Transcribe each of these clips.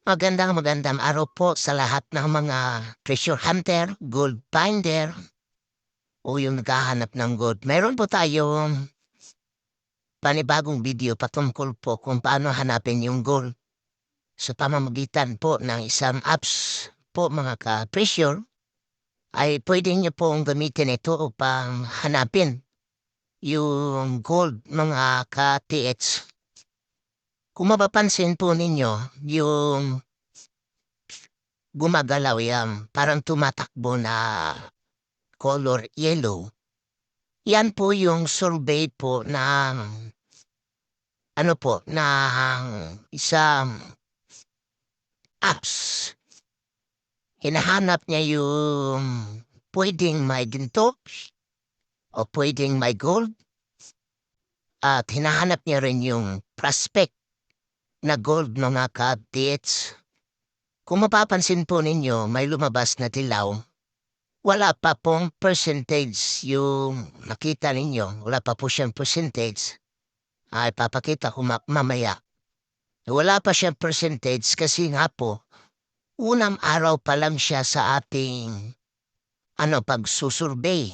Magandang araw po sa lahat ng mga treasure hunter, gold finder, o yung naghahanap ng gold. Meron po tayong panibagong video patungkol po kung paano hanapin yung gold sa pamamagitan po ng isang apps po mga ka-treasure ay pwede niyo pong gamitin ito upang hanapin yung gold mga ka-TH. Kung mapapansin po ninyo, yung gumagalaw yan, parang tumatakbo na color yellow. Yan po yung survey po ng ng isang apps. Hinahanap niya yung puwedeng may ginto o puwedeng may gold at hinahanap niya rin yung prospect na gold mga ka-updates. Kung mapapansin po ninyo may lumabas na dilaw. Wala pa pong percentage yung nakita ninyo, wala pa po siyang percentage. Ay papakita ko mamaya. Wala pa siyang percentage kasi nga po, unang araw pa lang siya sa ating pagsusurvey.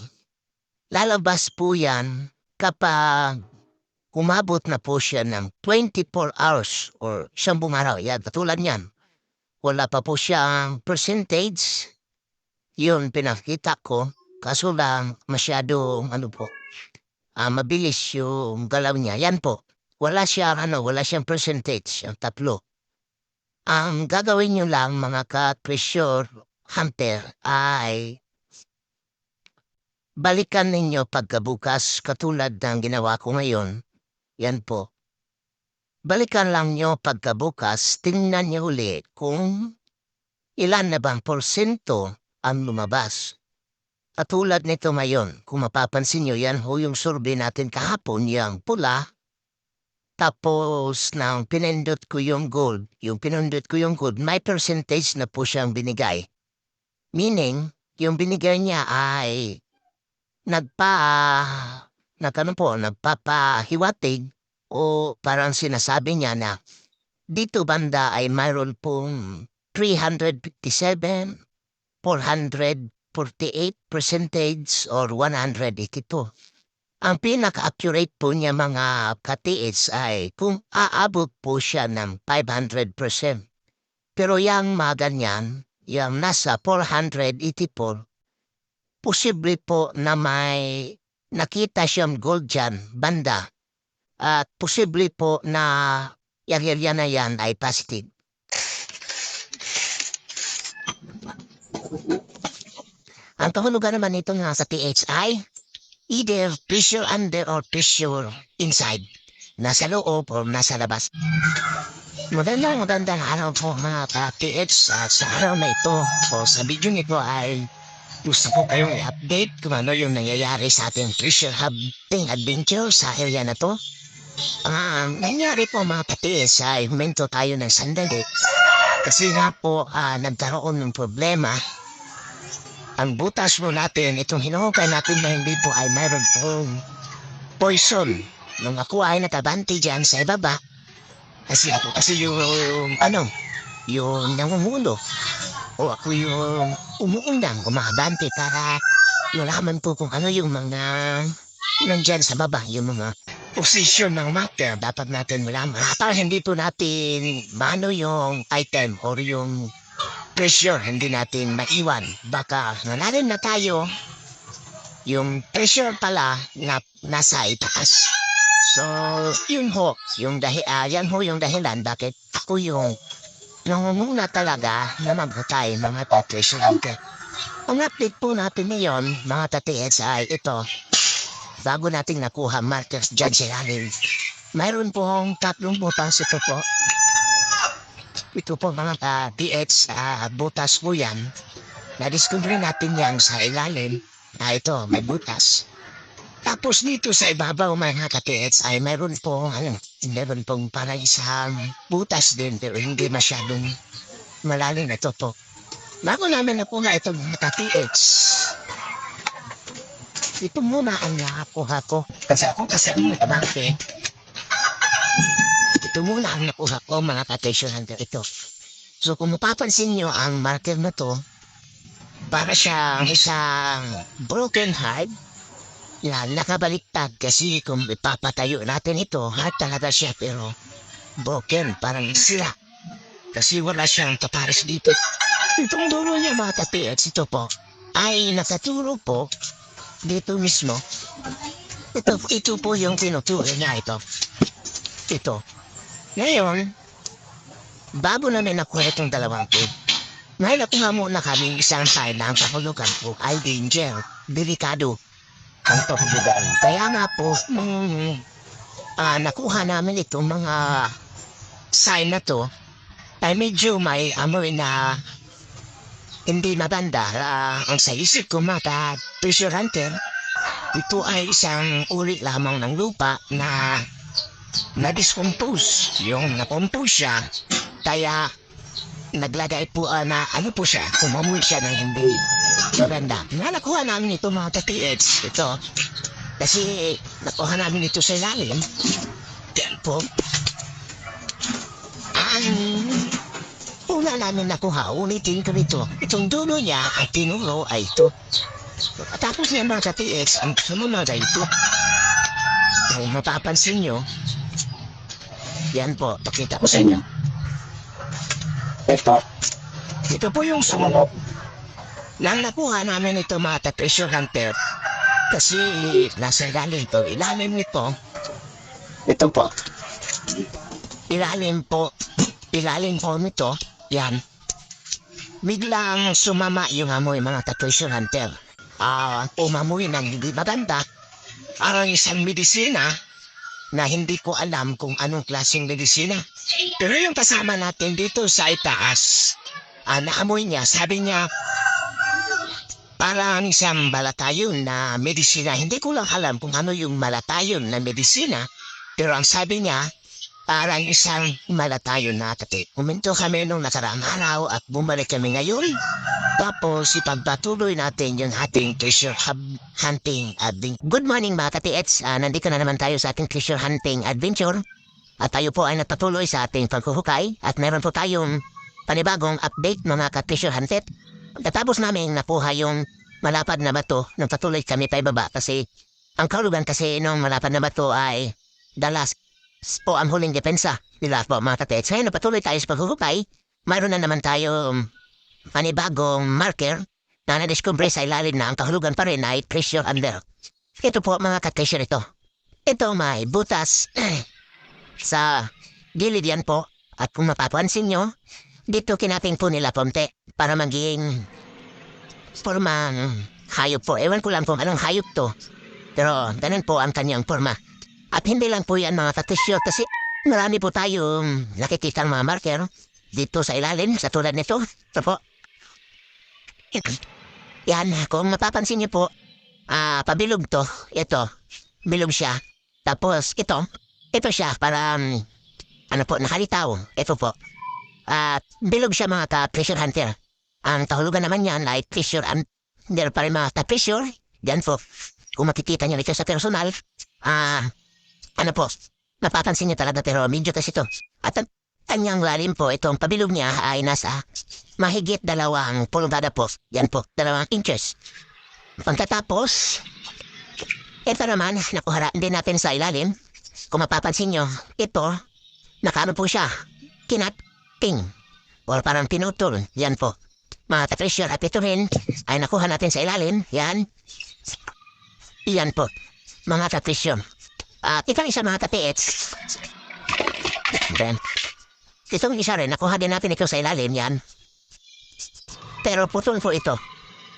Lalabas po yan kapag umabot na po siya ng 24 hours or 10 araw. Yan, katulad niyan. Wala pa po siyang percentage. Yun pinakita ko, kaso lang masyadong mabilis yung galaw niya. Yan po. Wala siyang percentage, ang tatlo. Ang gagawin niyo lang mga ka-treasure hunter ay balikan ninyo pagkabukas katulad ng ginawa ko ngayon. Yan po. Balikan lang niyo pagkabukas, tingnan niyo uli kung ilan na bang porsyento ang lumabas. Katulad nito ngayon, kung mapapansin nyo yan ho yung survey natin kahapon, yung pula. Tapos nang pinindot ko yung gold, may percentage na po siyang binigay. Meaning, yung binigay niya ay nagpapahiwatig o parang sinasabi niya na dito banda ay mayroon pong 357, 448 percentage or 182. Ang pinaka-accurate po niya mga katiis ay kung aabot po siya ng 500%. Pero yang mga ganyan, yung nasa 484, posible po na may nakita siyang gold dyan, banda. At posible po na yung area na yan ay positive. Ang kahulugan naman nito nga sa PHI, either pressure under or pressure inside. Nasa loob o nasa labas. Magandang araw po mga ka-PH sa araw na ito. O sa video nito ay gusto ko kayong i-update kung ano yung nangyayari sa ating treasure hunting adventure sa area na to. Nangyari po mga ka-PH ay huminto tayo ng sandali. Kasi nga po nagkaroon ng problema. Ang butas mo natin, itong hinuhukay natin na hindi po ay mayroon pong poison. Nung ako ay natabante dyan sa ibaba, kasi yung nangungulo. O ako yung umuundang kumakabante para malaman po kung ano yung mga nandyan sa baba, yung mga position ng matter. Dapat natin malaman. Para hindi po natin maano yung item or yung pressure, hindi natin maiwan. Baka nanalin na tayo, yung pressure pala na nasa itaas. So, yun ho, yan ho yung dahilan bakit ako yung nangunguna talaga na maghutay mga pressure hunter. Ang update po natin ngayon, mga tatiets ay ito. Bago nating nakuha markers dyan sa ilalim, mayroon pong 3 butas ito po. Ito po mga PH, butas po yan. Na-discover natin yan sa ilalim. Ito, may butas. Tapos dito sa ibabaw mga ka-PH ay meron pong parang isang butas din pero hindi masyadong malalim. Ito po. Bago namin na po nga itong mga ka-PH. Ito muna ang nakakuha ko. Kasi ako may tabangke. Ito muna ang nakuha ko mga ka-treasure hunter ito. So kung mapapansin nyo ang marker na to, para siyang isang broken heart na nakabaliktad kasi kung ipapatayo natin ito, heart talaga siya pero broken, parang sira. Kasi wala siyang kapares dito. Itong dulo niya mga ka-PX, ito po, ay nakaturo po dito mismo. Ito po yung tinuturo niya ito. Ito. Ngayon, bago namin nakuha itong dalawang tube, may nakuha muna kami isang sign na ang kahulugan po ay danger, delikado ang kahulugan. Kaya nga po, nakuha namin itong mga sign na to, ay medyo may amoy na hindi maganda. Ang sa isip ko mga treasure hunter, ito ay isang uri lamang ng lupa na na-discompose. Yung na-compose siya, kaya naglagay po na ano po siya, kumamoy siya ng hindi maganda. Nakuha namin ito mga ka-PX, ito. Kasi nakuha namin ito sa ilalim. Yan po. Ang una namin nakuha, ulitin ko nito. Itong dulo niya at tinuro ay ito. At tapos niya mga ka-PX, ang sumunod ay ito. Kung mapapansin nyo, yan po, pakita ko sa inyo. Ito po yung sumunod. Nang nakuha namin ito mga treasure hunter, kasi nasa ilalim ito. Ilalim nito, ito po. Ilalim po nito, yan. Biglang sumama yung amoy mga treasure hunter. Umamoy ng hindi maganda. Ang isang medisina na hindi ko alam kung anong klaseng medisina. Pero yung kasama natin dito sa itaas, naamoy niya, sabi niya, parang isang malatayon na medisina. Hindi ko lang alam kung ano yung malatayon na medisina, pero ang sabi niya, parang isang malatayon na tate. Kuminto kami nung nakaraang araw at bumalik kami ngayon. Tapos ipagpatuloy natin yung ating treasure hunting adventure. Good morning mga ka-TX. Nandito na naman tayo sa ating treasure hunting adventure. At tayo po ay nagpatuloy sa ating paghuhukay. At meron po tayong panibagong update mga ka-treasure hunted. Natapos namin nakuha yung malapad na bato. Nagpatuloy kami pa ibaba kasi ang kahulugan kasi nung malapad na bato ay the last po ang huling depensa nila po mga ka-TX. Ngayon nagpatuloy tayo sa paghuhukay. Mayroon na naman tayo panibagong marker na nadiscover sa ilalim na ang kahulugan pa rin ay treasure under. Ito po mga ka-treasure ito. Ito may butas sa gilid yan po. At kung mapapansin nyo, dito kinaping po nila ponte para maging formang hayop po. Ewan ko lang po anong hayop to. Pero ganun po ang kanyang forma. At hindi lang po yan mga ka-treasure kasi marami po tayong nakikita mga marker dito sa ilalim sa tulad nito. Ito po. Yan, kung mapapansin niyo po, pabilog to, ito, bilog siya. Tapos ito siya, parang, ano po, nakalitaw, ito po. Bilog siya mga ka-treasure hunter. Ang kahulugan naman yan, like treasure hunter pa rin mga ka-treasure. Yan po, kung makikita niyo ito sa personal, ano po, mapapansin niyo talaga pero medyo kasi ito. At ang kanyang lalim po, itong pabilog niya ay nasa mahigit 2 pulgada po. Yan po, 2 inches. Pagkatapos, ito naman, nakuha din natin sa ilalim. Kung mapapansin nyo, ito, nakano po siya, kinating, or parang pinutol. Yan po. Mga ka-treasure at ito rin ay nakuha natin sa ilalim. Yan. Yan po. Mga ka-treasure. Itong isa mga ka-PX. Then, itong isa rin, nakuha din natin ito sa ilalim. Yan. Pero putol po ito.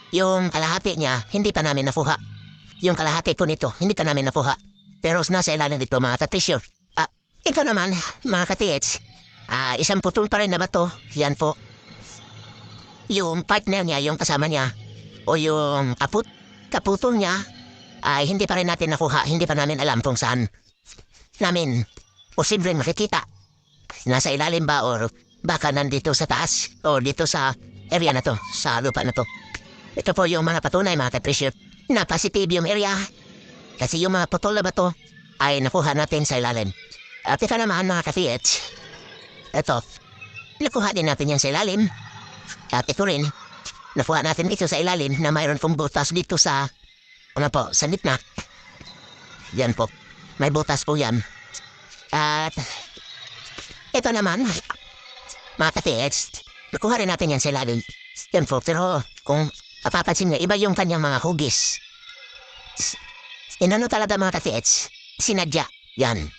Yung kalahati niya, hindi pa namin nakuha. Yung kalahati po nito, hindi pa namin nakuha. Pero nasa ilalim dito mga ka-treasure. Ito naman, mga ka-TX, isang putol pa rin na bato. Yan po. Yung partner niya, yung kasama niya, o yung kaputol niya, ay hindi pa rin natin nakuha. Hindi pa namin alam kung saan namin posibleng makikita. Nasa ilalim ba or baka nandito sa taas o dito sa area na to, sa lupa na to. Ito po yung mga patunay mga ka-treasure na positive yung area. Kasi yung mga putol na bato ay nakuha natin sa ilalim. At ito naman mga ka-TX, ito, nakuha din natin yan sa ilalim. At ito rin, nakuha natin ito sa ilalim na mayroon pong butas dito sa, sa gitna. Yan po, may butas po yan. At ito naman, mga katiits, nakuha rin natin yan sa ilalim. Yan po, pero kung mapapansin nyo, iba yung kanyang mga hugis. Inano talaga mga katiits, sinadya, yan.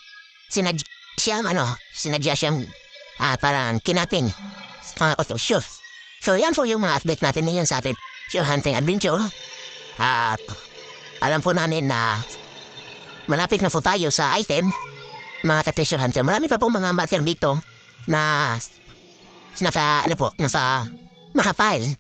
Sinadya siyang parang kinapin. Sure. So yan po yung mga update natin ngayon sa ating Treasure Hunting Adventure. At alam po namin na malapit na po tayo sa item, mga ka-treasure hunter. Marami pa pong mga material dito na nasa makapile